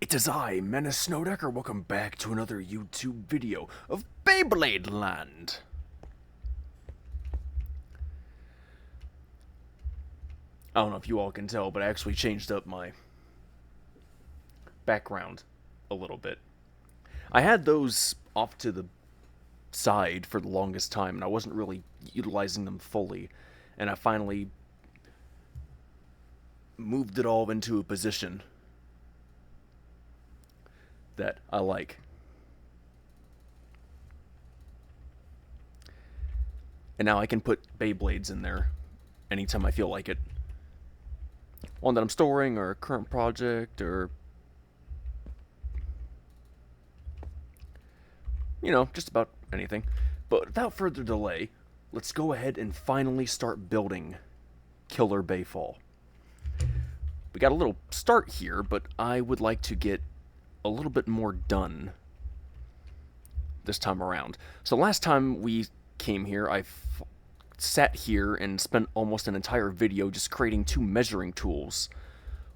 It is I, Menace Snowdecker. Welcome back to another YouTube video of BeyBlade Land. I don't know if you all can tell, but I actually changed up my background a little bit. I had those off to the side for the longest time, and I wasn't really utilizing them fully, and I finally moved it all into a position that I like. And now I can put Beyblades in there anytime I feel like it. One that I'm storing, or a current project, or just about anything. But without further delay, let's go ahead and finally start building Killer Befall. We got a little start here, but I would like to get a little bit more done this time around. So last time we came here, I sat here and spent almost an entire video just creating two measuring tools.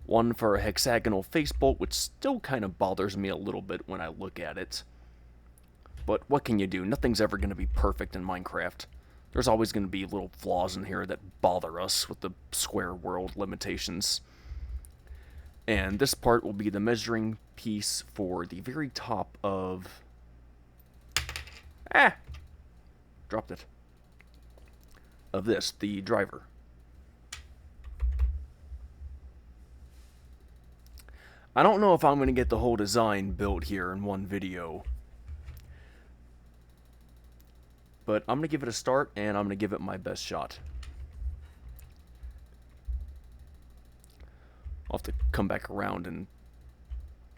One for a hexagonal face bolt, which still kind of bothers me a little bit when I look at it. But what can you do? Nothing's ever going to be perfect in Minecraft. There's always going to be little flaws in here that bother us with the square world limitations. And this part will be the measuring piece for the very top of... Dropped it. Of this, the driver. I don't know if I'm going to get the whole design built here in one video. But I'm going to give it a start, and I'm going to give it my best shot. I'll have to come back around and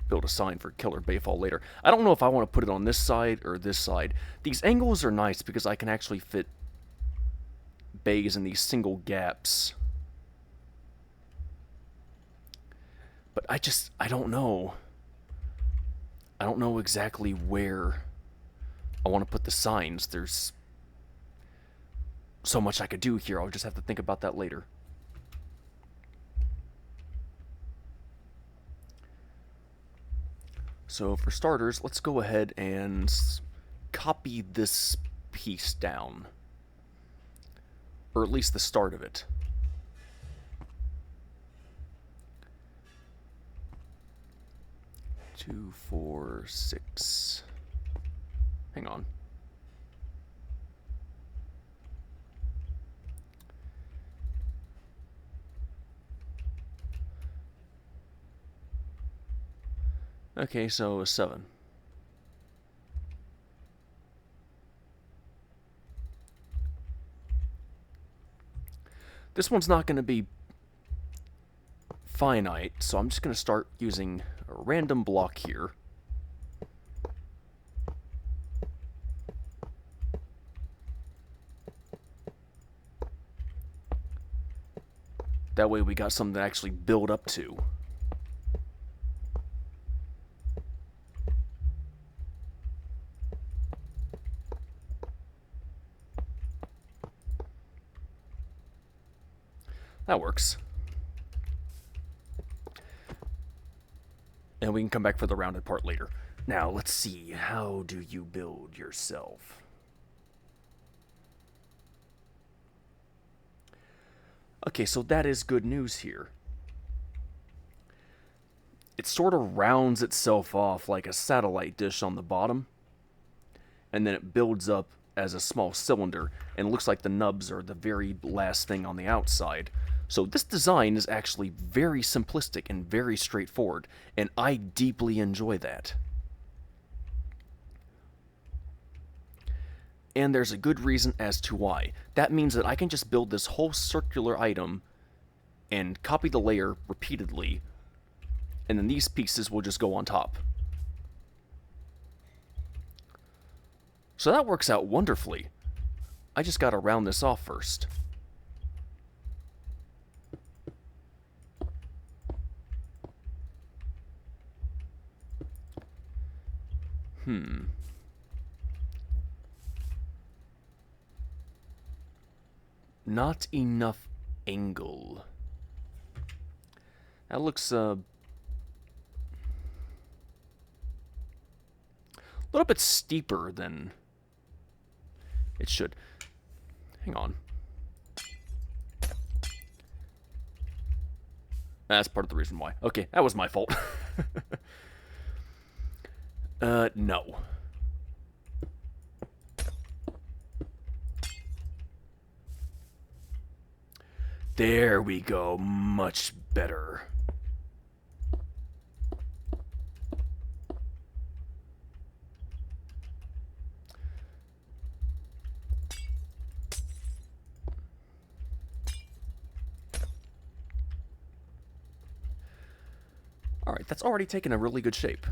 build a sign for Killer Befall later. I don't know if I want to put it on this side or this side. These angles are nice because I can actually fit bays in these single gaps. But I don't know. I don't know exactly where I want to put the signs. There's so much I could do here. I'll just have to think about that later. So for starters, let's go ahead and copy this piece down. Or at least the start of it. Two, four, six. Hang on. Okay, so a 7. This one's not going to be finite, so I'm just going to start using a random block here. That way we got something to actually build up to. That works. And we can come back for the rounded part later. Now, let's see. How do you build yourself? Okay, so that is good news here. It sort of rounds itself off like a satellite dish on the bottom, and then it builds up as a small cylinder, and it looks like the nubs are the very last thing on the outside. So this design is actually very simplistic and very straightforward, and I deeply enjoy that. And there's a good reason as to why. That means that I can just build this whole circular item and copy the layer repeatedly, and then these pieces will just go on top. So that works out wonderfully. I just gotta round this off first. Not enough angle. That looks, little bit steeper than it should. Hang on. That's part of the reason why. Okay, that was my fault. No. There we go. Much better. Alright, that's already taken a really good shape.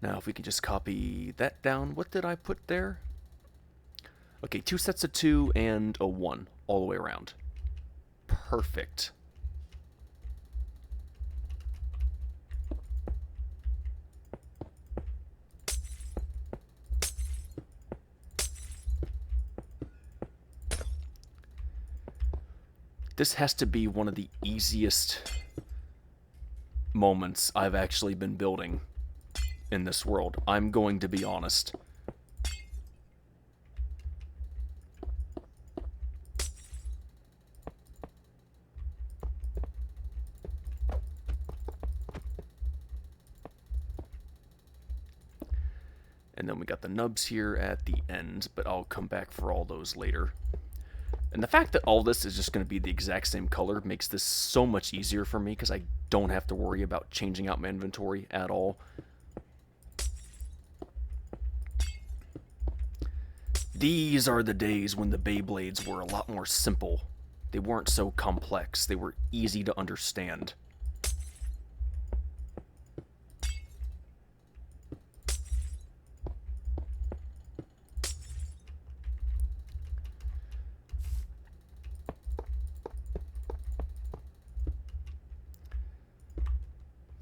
Now, if we can just copy that down. What did I put there? Okay, 2 sets of 2 and a 1 all the way around. Perfect. This has to be one of the easiest moments I've actually been building in this world. I'm going to be honest. And then we got the nubs here at the end, but I'll come back for all those later. And the fact that all this is just going to be the exact same color makes this so much easier for me, because I don't have to worry about changing out my inventory at all. These are the days when the BeyBlades were a lot more simple. They weren't so complex. They were easy to understand.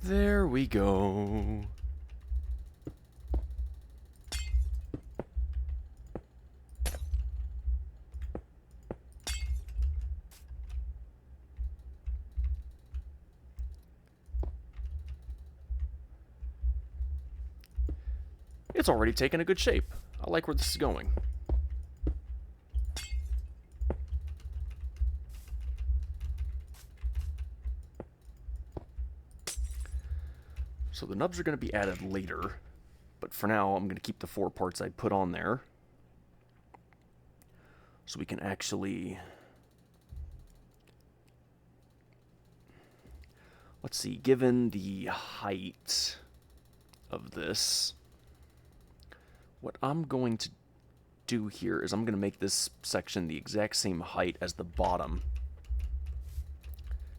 There we go. It's already taken a good shape. I like where this is going. So the nubs are going to be added later, but for now I'm going to keep the 4 parts I put on there. So we can actually... Let's see, given the height of this, what I'm going to do here is I'm going to make this section the exact same height as the bottom,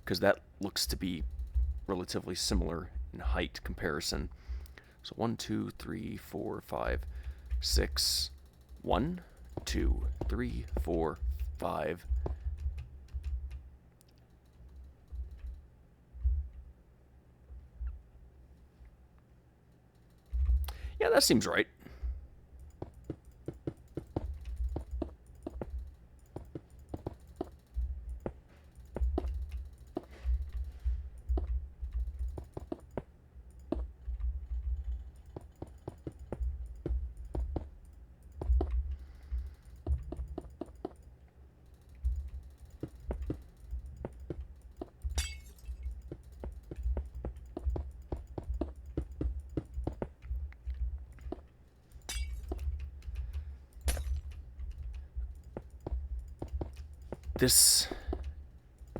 because that looks to be relatively similar in height comparison. So 1, 2, 3, 4, 5, 6. 1, 2, 3, 4, 5. Yeah, that seems right. This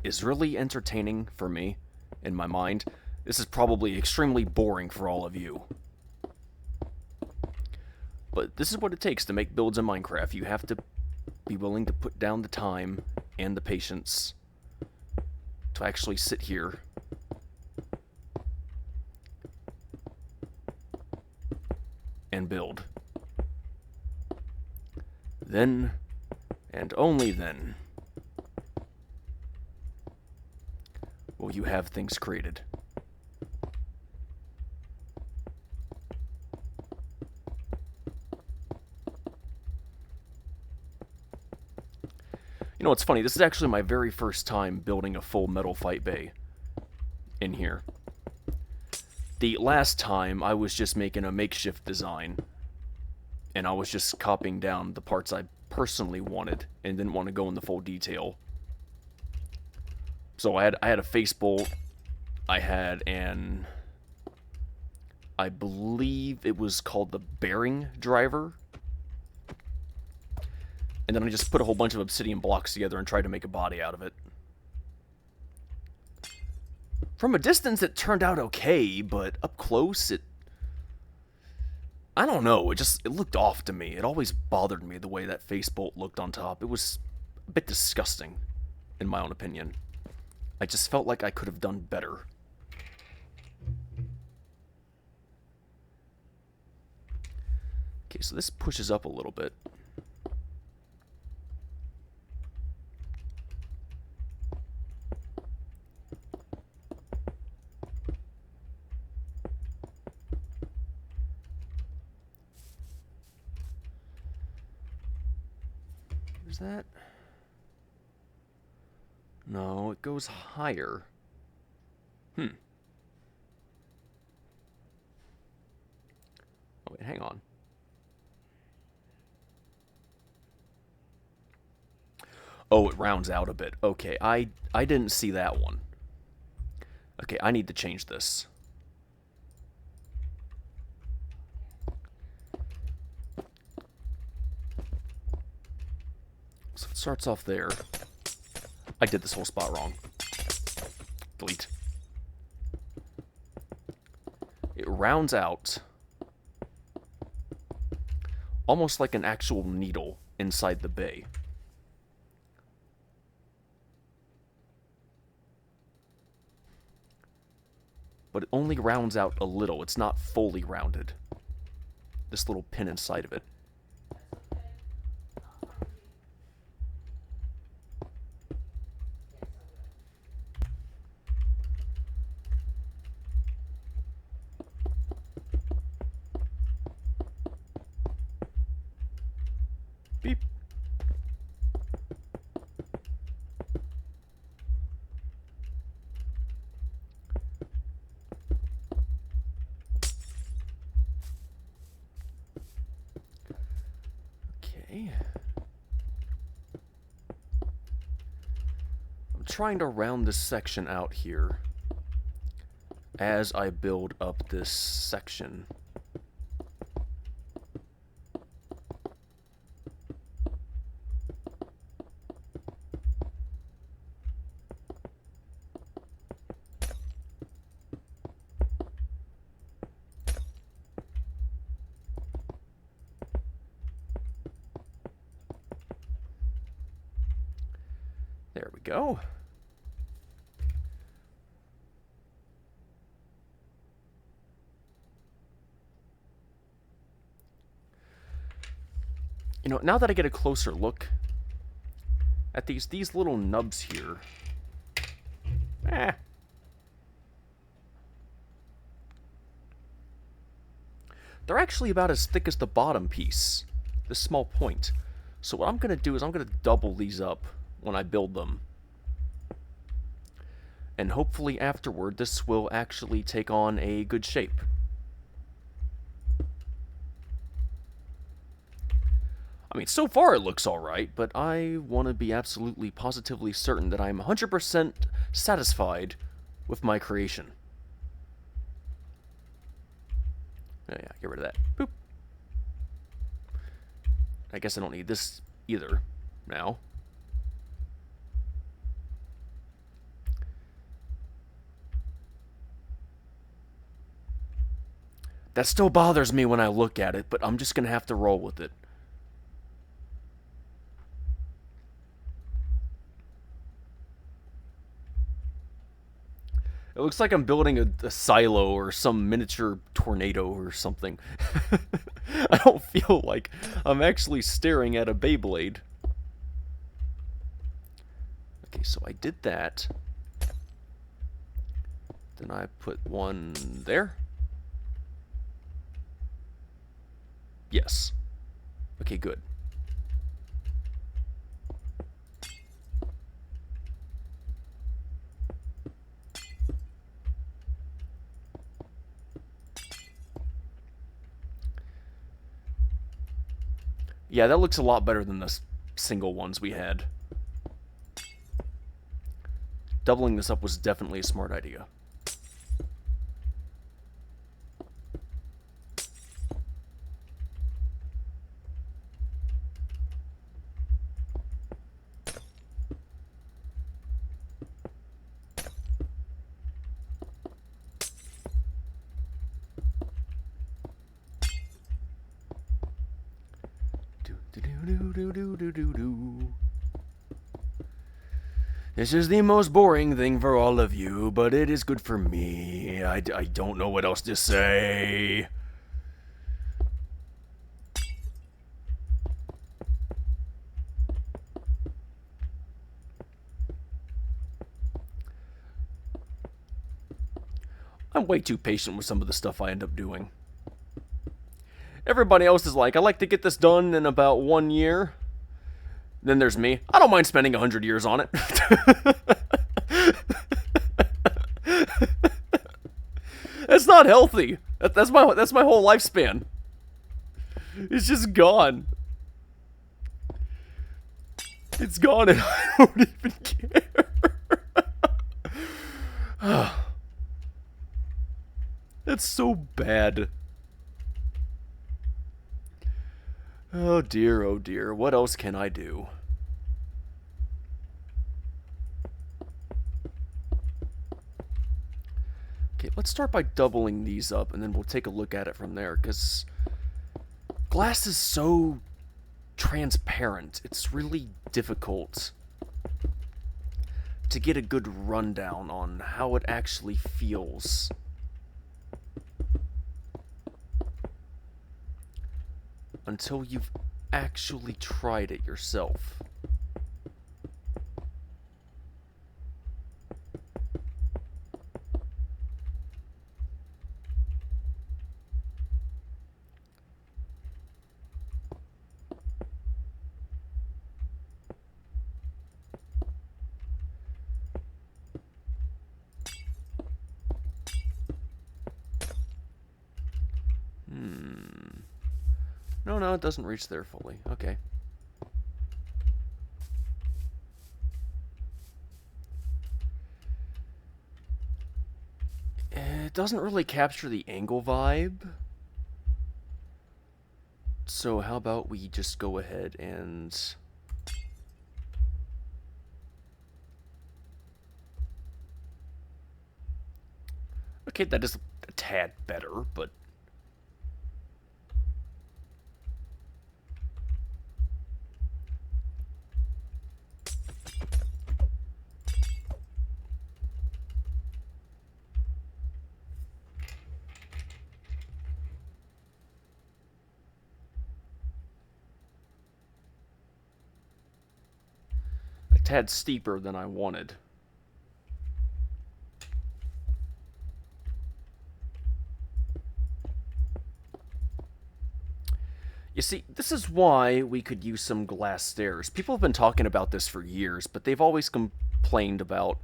is really entertaining for me, in my mind. This is probably extremely boring for all of you. But this is what it takes to make builds in Minecraft. You have to be willing to put down the time and the patience to actually sit here and build. Then, and only then, will you have things created. You know what's funny? This is actually my very first time building a full metal fight bay in here. The last time, I was just making a makeshift design, and I was just copying down the parts I personally wanted, and didn't want to go into full detail. So I had a face bolt, I had an... I believe it was called the bearing driver. And then I just put a whole bunch of obsidian blocks together and tried to make a body out of it. From a distance, it turned out okay, but up close, I don't know, it looked off to me. It always bothered me the way that face bolt looked on top. It was a bit disgusting, in my own opinion. I just felt like I could have done better. Okay, so this pushes up a little bit. Is that? No, it goes higher. Oh, wait, hang on. Oh, it rounds out a bit. Okay, I didn't see that one. Okay, I need to change this. So it starts off there. I did this whole spot wrong. Delete. It rounds out almost like an actual needle inside the bay. But it only rounds out a little. It's not fully rounded. This little pin inside of it. Beep. Okay. I'm trying to round this section out here as I build up this section. There we go. You know, now that I get a closer look at these little nubs here, they're actually about as thick as the bottom piece, this small point. So what I'm going to do is I'm going to double these up when I build them. And hopefully afterward this will actually take on a good shape. I mean, so far it looks alright, but I want to be absolutely positively certain that I'm 100% satisfied with my creation. Oh yeah, get rid of that. Boop. I guess I don't need this either now. That still bothers me when I look at it, but I'm just going to have to roll with it. It looks like I'm building a silo or some miniature tornado or something. I don't feel like I'm actually staring at a BeyBlade. Okay, so I did that. Then I put one there. Yes. Okay, good. Yeah, that looks a lot better than the single ones we had. Doubling this up was definitely a smart idea. This is the most boring thing for all of you, but it is good for me. I don't know what else to say. I'm way too patient with some of the stuff I end up doing. Everybody else is like, I like to get this done in about 1 year. Then there's me. I don't mind spending 100 years on it. That's not healthy. That's my whole lifespan. It's just gone. It's gone and I don't even care. That's so bad. Oh dear, what else can I do? Okay, let's start by doubling these up, and then we'll take a look at it from there, because glass is so transparent. It's really difficult to get a good rundown on how it actually feels. Until you've actually tried it yourself. No, it doesn't reach there fully. Okay. It doesn't really capture the angle vibe. So how about we just go ahead and... Okay, that is a tad better, but... tad steeper than I wanted. You see, this is why we could use some glass stairs. People have been talking about this for years, but they've always complained about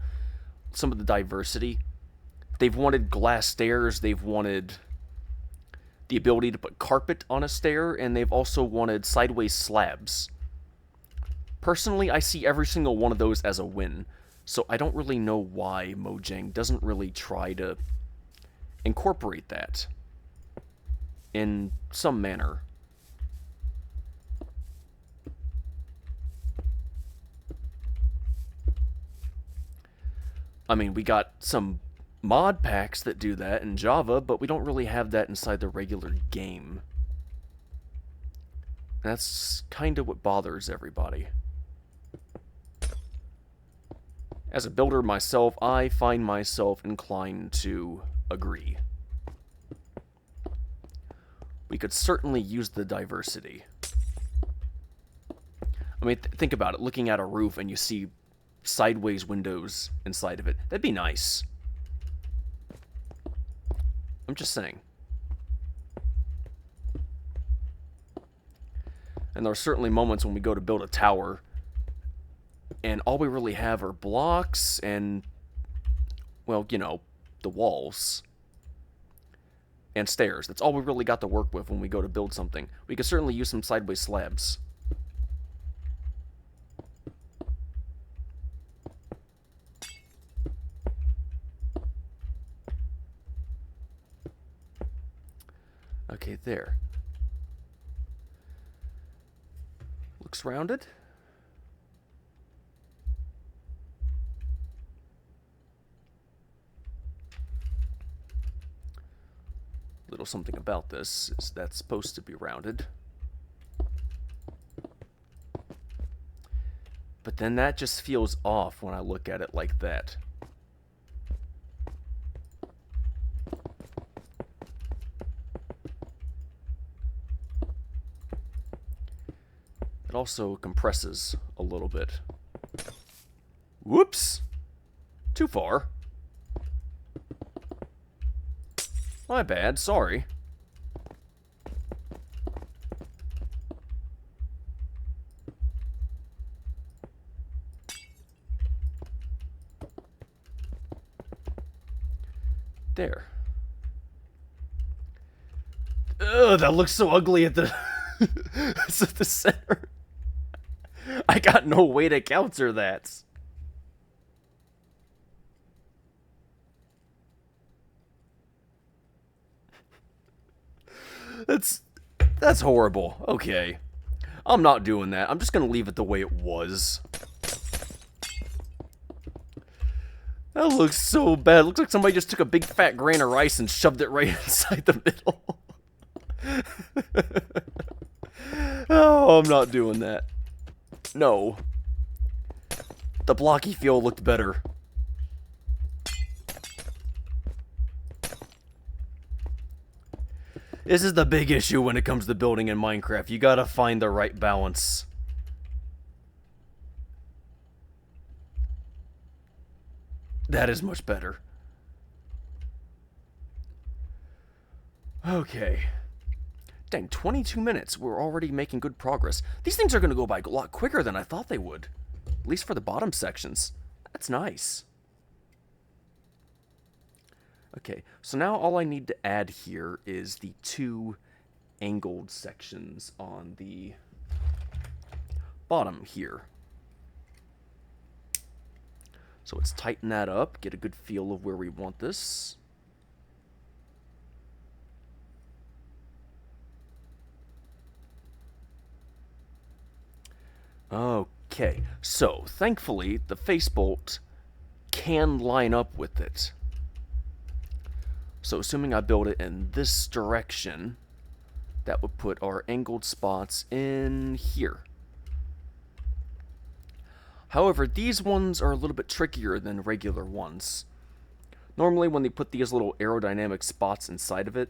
some of the diversity. They've wanted glass stairs, they've wanted the ability to put carpet on a stair, and they've also wanted sideways slabs. Personally, I see every single one of those as a win, so I don't really know why Mojang doesn't really try to incorporate that in some manner. I mean, we got some mod packs that do that in Java, but we don't really have that inside the regular game. That's kind of what bothers everybody. As a builder myself, I find myself inclined to agree. We could certainly use the diversity. I mean, think about it. Looking at a roof and you see sideways windows inside of it. That'd be nice. I'm just saying. And there are certainly moments when we go to build a tower and all we really have are blocks and, well, you know, the walls. and stairs. That's all we really got to work with when we go to build something. We could certainly use some sideways slabs. Okay, there. Looks rounded. Little something about this is that's supposed to be rounded. But then that just feels off when I look at it like that. It also compresses a little bit. Whoops! Too far. My bad, sorry. There. Ugh, that looks so ugly at the it's at the center. I got no way to counter that. That's horrible. Okay. I'm not doing that. I'm just gonna leave it the way it was. That looks so bad. It looks like somebody just took a big fat grain of rice and shoved it right inside the middle. Oh, I'm not doing that. No. The blocky feel looked better. This is the big issue when it comes to building in Minecraft. You gotta find the right balance. That is much better. Okay. Dang, 22 minutes. We're already making good progress. These things are going to go by a lot quicker than I thought they would. At least for the bottom sections. That's nice. Okay, so now all I need to add here is the 2 angled sections on the bottom here. So let's tighten that up, get a good feel of where we want this. Okay, so thankfully the face bolt can line up with it. So assuming I build it in this direction, that would put our angled spots in here. However, these ones are a little bit trickier than regular ones. Normally when they put these little aerodynamic spots inside of it,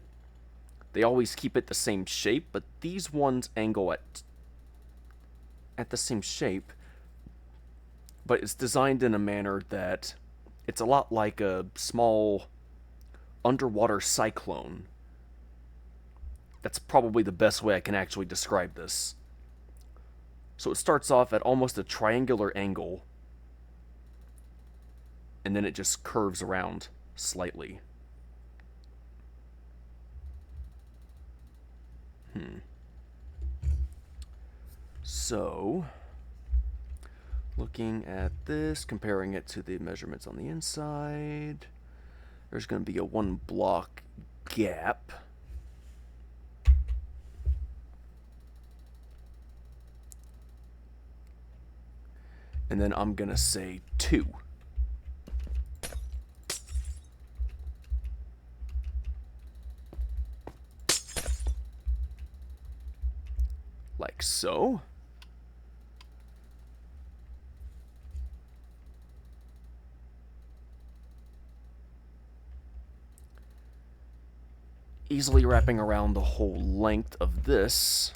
they always keep it the same shape, but these ones angle at the same shape, but it's designed in a manner that it's a lot like a small underwater cyclone. That's probably the best way I can actually describe this. So it starts off at almost a triangular angle, and then it just curves around slightly. So, looking at this, comparing it to the measurements on the inside, there's going to be a 1 block gap. And then I'm going to say 2. Like so. Easily wrapping around the whole length of this.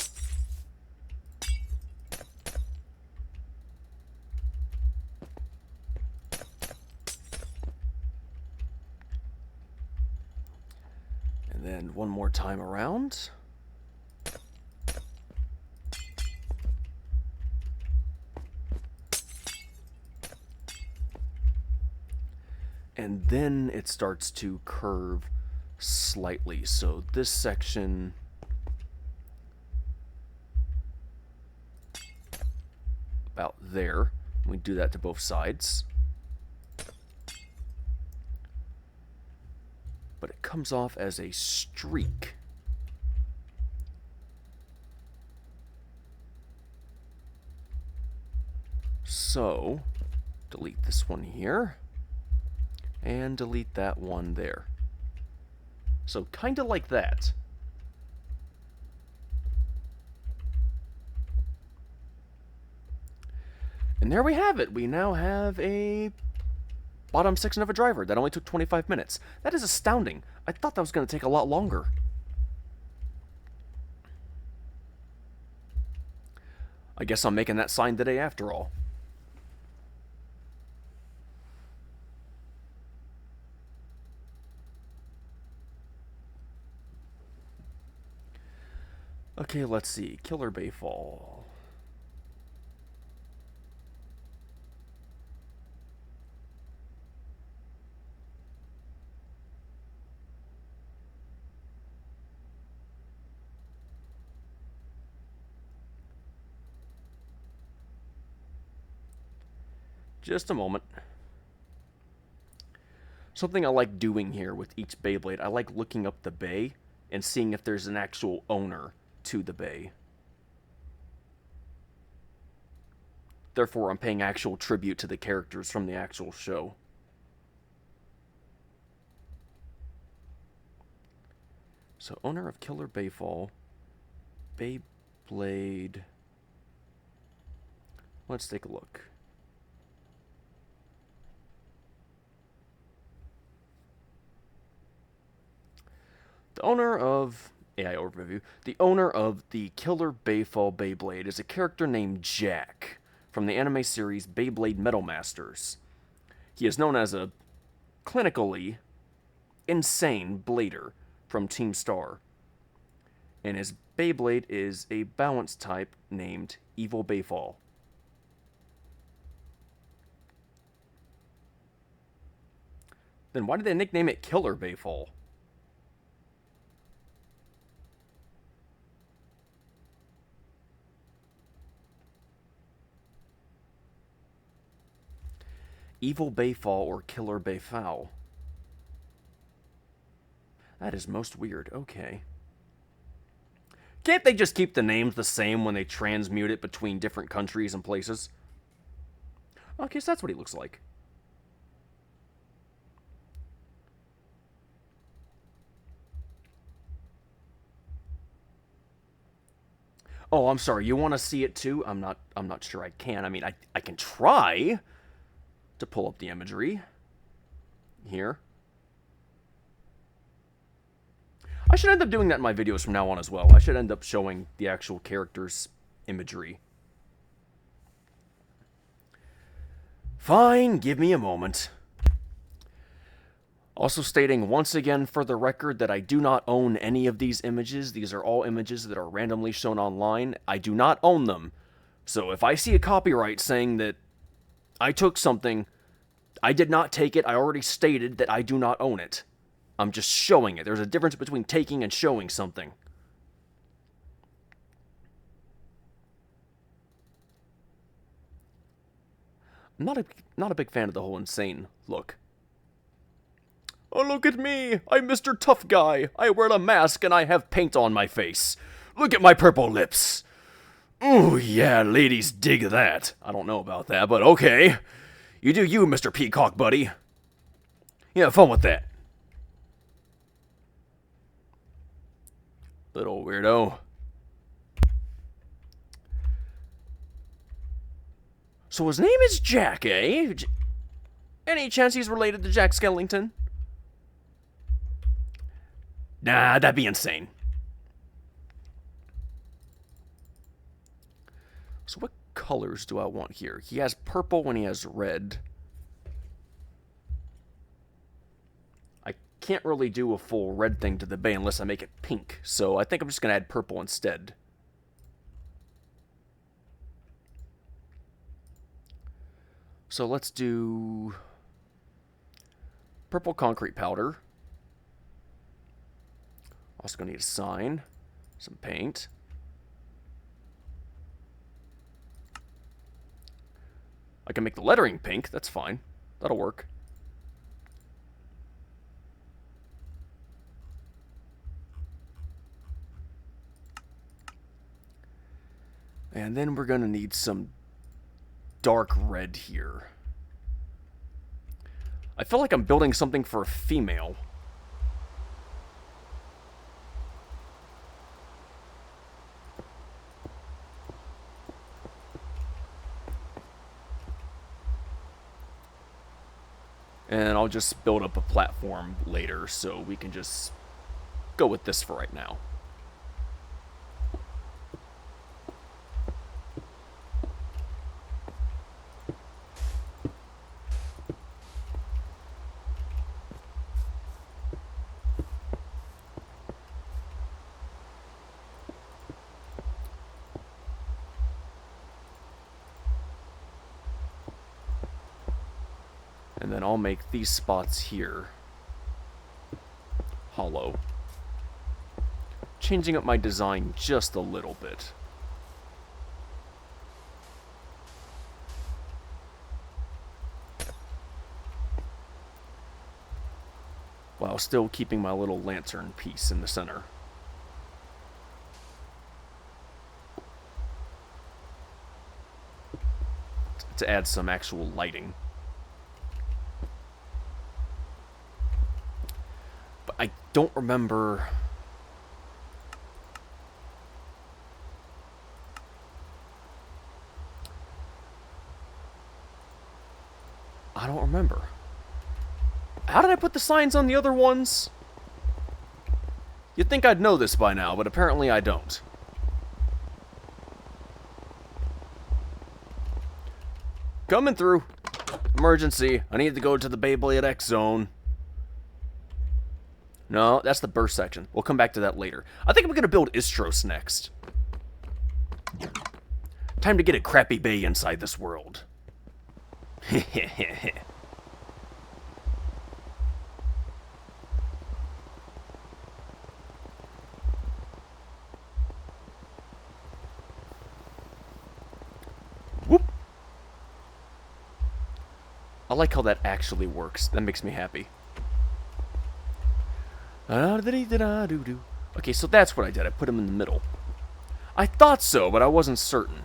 And then one more time around. And then it starts to curve slightly. So this section... about there. We do that to both sides. But it comes off as a streak. So, delete this one here. And delete that one there. So, kind of like that. And there we have it. We now have a bottom section of a driver that only took 25 minutes. That is astounding. I thought that was going to take a lot longer. I guess I'm making that sign today after all. Okay, let's see. Killer Befall. Just a moment. Something I like doing here with each Beyblade, I like looking up the Bey and seeing if there's an actual owner to the Bey. Therefore, I'm paying actual tribute to the characters from the actual show. So, owner of Killer Befall, BeyBlade. Let's take a look. The owner of AI overview. The owner of the Killer Befall Beyblade is a character named Jack from the anime series Beyblade Metal Masters. He is known as a clinically insane blader from Team Star, and his Beyblade is a balance type named Evil Befall. Then why did they nickname it Killer Befall? Evil Befall or Killer Befall. That is most weird. Okay. Can't they just keep the names the same when they transmute it between different countries and places? Okay, so that's what he looks like. Oh, I'm sorry. You want to see it too? I'm not sure I can. I mean, I can try to pull up the imagery here. I should end up doing that in my videos from now on as well. I should end up showing the actual characters' imagery. Fine, give me a moment. Also stating once again for the record that I do not own any of these images. These are all images that are randomly shown online. I do not own them. So if I see a copyright saying that I took something, I did not take it. I already stated that I do not own it. I'm just showing it. There's a difference between taking and showing something. I'm not a big fan of the whole insane look. Oh, look at me! I'm Mr. Tough Guy. I wear a mask and I have paint on my face. Look at my purple lips. Ooh, yeah, ladies dig that. I don't know about that, but okay. You do you, Mr. Peacock, buddy. You have fun with that. Little weirdo. So his name is Jack, eh? Any chance he's related to Jack Skellington? Nah, that'd be insane. So what colors do I want here? He has purple when he has red. I can't really do a full red thing to the Bey unless I make it pink, so I think I'm just going to add purple instead. So let's do purple concrete powder. Also gonna need a sign, some paint. I can make the lettering pink, that's fine. That'll work. And then we're gonna need some dark red here. I feel like I'm building something for a female. And I'll just build up a platform later, so we can just go with this for right now. And then I'll make these spots here hollow. Changing up my design just a little bit. While still keeping my little lantern piece in the center. To add some actual lighting. I don't remember. I don't remember. How did I put the signs on the other ones? You'd think I'd know this by now, but apparently I don't. Coming through. Emergency. I need to go to the BeyBlade X zone. No, that's the burst section. We'll come back to that later. I think I'm going to build Istros next. Time to get a crappy bay inside this world. Whoop. I like how that actually works. That makes me happy. Okay, so that's what I did. I put him in the middle. I thought so, but I wasn't certain.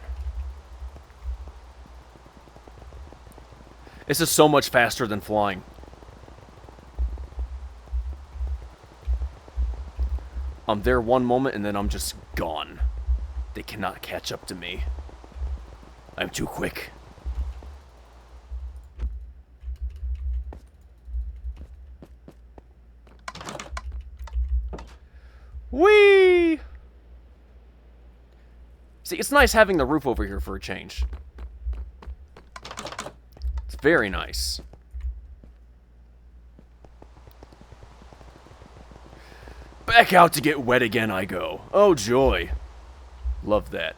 This is so much faster than flying. I'm there one moment, and then I'm just gone. They cannot catch up to me. I'm too quick. Whee! See, it's nice having the roof over here for a change. It's very nice. Back out to get wet again I go. Oh, joy. Love that.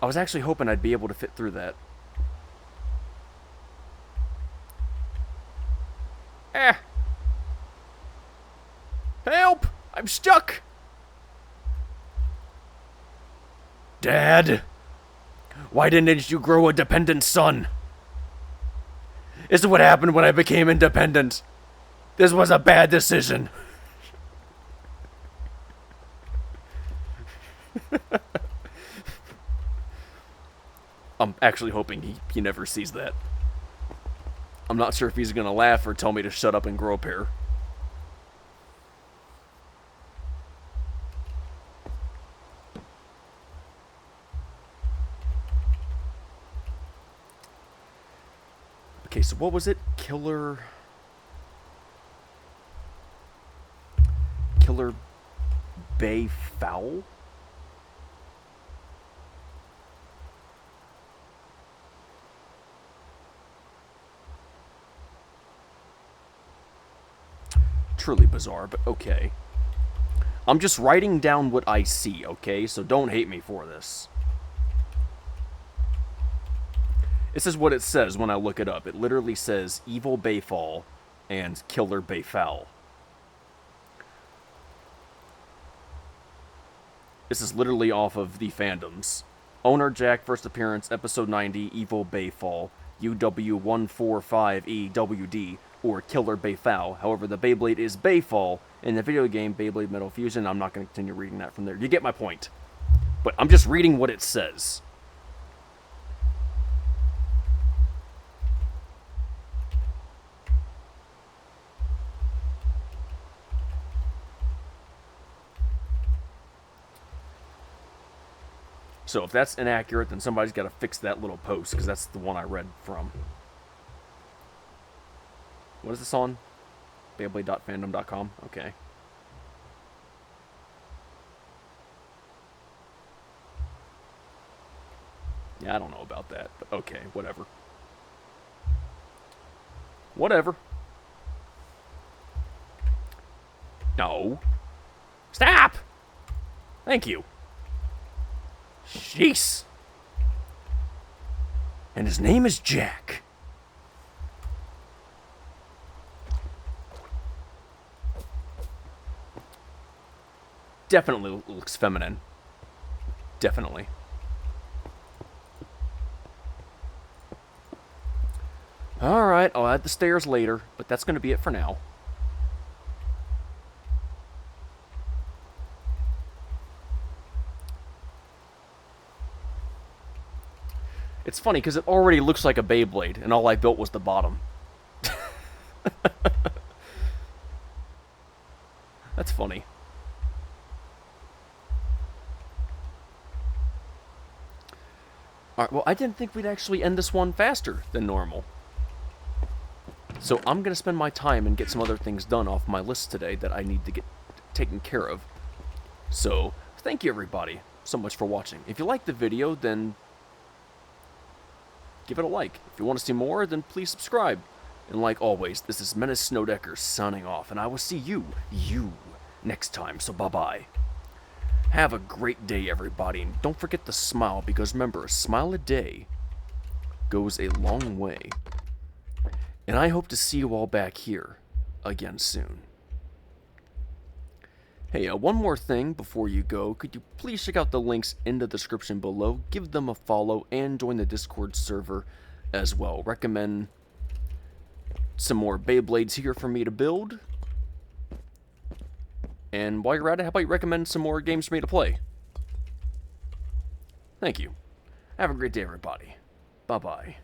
I was actually hoping I'd be able to fit through that. Help! I'm stuck! Dad! Why didn't you grow a dependent son? This is what happened when I became independent. This was a bad decision. I'm actually hoping he never sees that. I'm not sure if he's gonna laugh or tell me to shut up and grow a pair. Okay, so what was it? Killer Befall? Truly bizarre, but okay. I'm just writing down what I see, okay? So don't hate me for this. This is what it says when I look it up. It literally says Evil Befall and Killer Befall. This is literally off of the fandoms. Owner Jack, first appearance, episode 90, Evil Befall, UW145EWD, or Killer Befall. However, the Beyblade is Befall in the video game Beyblade Metal Fusion. I'm not going to continue reading that from there. You get my point. But I'm just reading what it says. So if that's inaccurate, then somebody's got to fix that little post, because that's the one I read from. What is this on? BeyBlade.fandom.com? Okay. Yeah, I don't know about that, but okay, whatever. Whatever. No. Stop! Thank you. Jeez. And his name is Jack. Definitely looks feminine. Definitely. Alright, I'll add the stairs later, but that's going to be it for now. It's funny, because it already looks like a Beyblade, and all I built was the bottom. That's funny. Alright, well, I didn't think we'd actually end this one faster than normal. So I'm going to spend my time and get some other things done off my list today that I need to get taken care of. So, thank you everybody so much for watching. If you liked the video, then give it a like. If you want to see more, then please subscribe. And like always, this is Menace Snowdecker signing off, and I will see you next time, so bye-bye. Have a great day, everybody, and don't forget to smile, because remember, a smile a day goes a long way. And I hope to see you all back here again soon. Hey, one more thing before you go. Could you please check out the links in the description below, give them a follow, and join the Discord server as well. Recommend some more Beyblades here for me to build. And while you're at it, how about you recommend some more games for me to play? Thank you. Have a great day, everybody. Bye-bye.